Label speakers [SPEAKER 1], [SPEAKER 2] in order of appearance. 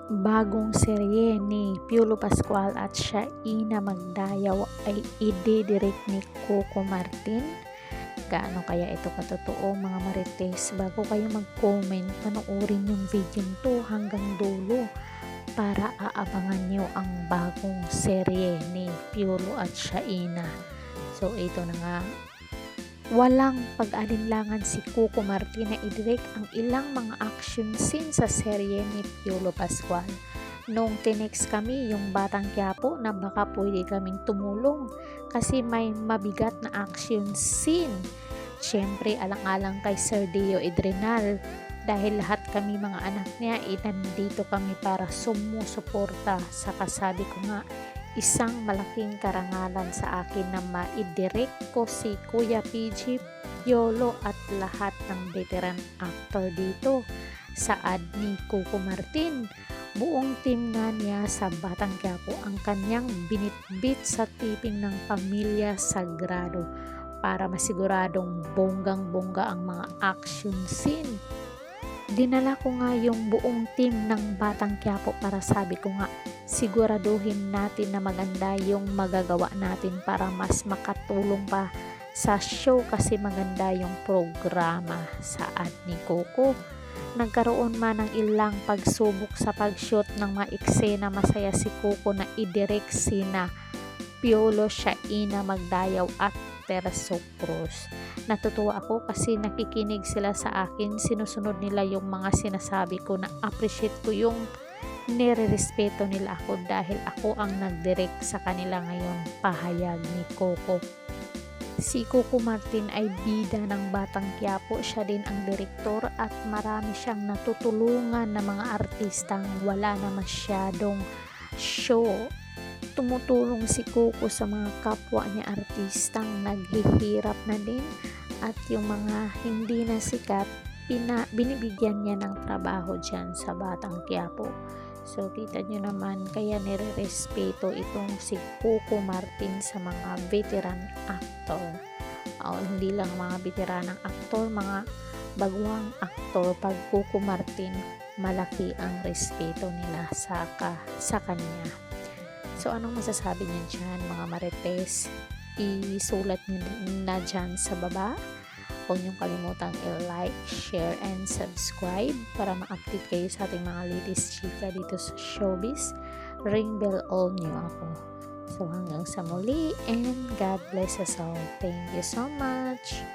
[SPEAKER 1] Bagong serye ni Piolo Pascual at Shaina Magdayaw ay ididirect ni Coco Martin. Gaano kaya ito katotoo mga marites? Bago kayo mag-comment, panoorin yung video to hanggang dulo para aabangan nyo ang bagong serye ni Piolo at Shaina. So ito na nga, walang pag-alinlangan si Coco Martin na idirect ang ilang mga action scene sa serye ni Piolo Pascual. Nung tinext kami yung Batang Quiapo na baka pwede kaming tumulong kasi may mabigat na action scene. Siyempre alang-alang kay Sir Dio Edrenal dahil lahat kami mga anak niya nandito kami para sumusuporta. Sa kasabi ko nga, isang malaking karangalan sa akin na maidirect ko si Kuya PG, Piolo at lahat ng veteran actor dito. Saad ni Coco Martin, buong team nga niya sa Batang Quiapo ang kanyang binitbit sa tiping ng Pamilya Sagrado para masiguradong bonggang-bongga ang mga action scene. Dinala ko nga yung buong team ng Batang Quiapo para sabi ko nga, siguraduhin natin na maganda yung magagawa natin para mas makatulong pa sa show kasi maganda yung programa. Saad ni Coco, nagkaroon man ng ilang pagsubok sa pag-shoot ng mga eksena, masaya si Coco na idirect sina Piolo, Shaina Magdayaw at Terzo Cruz. Natutuwa ako kasi nakikinig sila sa akin, sinusunod nila yung mga sinasabi ko, na appreciate ko yung nire-respeto nila ako dahil ako ang nag-direct sa kanila ngayon, pahayag ni Coco. Si Coco Martin ay bida ng Batang Quiapo, siya din ang direktor at marami siyang natutulungan na mga artistang wala na masyadong show. Tumutulong si Coco sa mga kapwa niya artistang naghihirap na din at yung mga hindi na sikat, binibigyan niya ng trabaho dyan sa Batang Quiapo. So kita nyo naman, kaya nire-respeto itong si Coco Martin sa mga veteran actor. Hindi lang mga veteranang actor, mga baguang actor. Pag Coco Martin, malaki ang respeto nila sa kanya. So anong masasabi niyo dyan mga marites? Isulat nyo na dyan sa baba. Huwag niyong kalimutang i-like, share, and subscribe para ma-update kayo sa ating mga latest chika dito sa showbiz. Ring bell all niyo ako. So hanggang sa muli, and God bless us all. Thank you so much.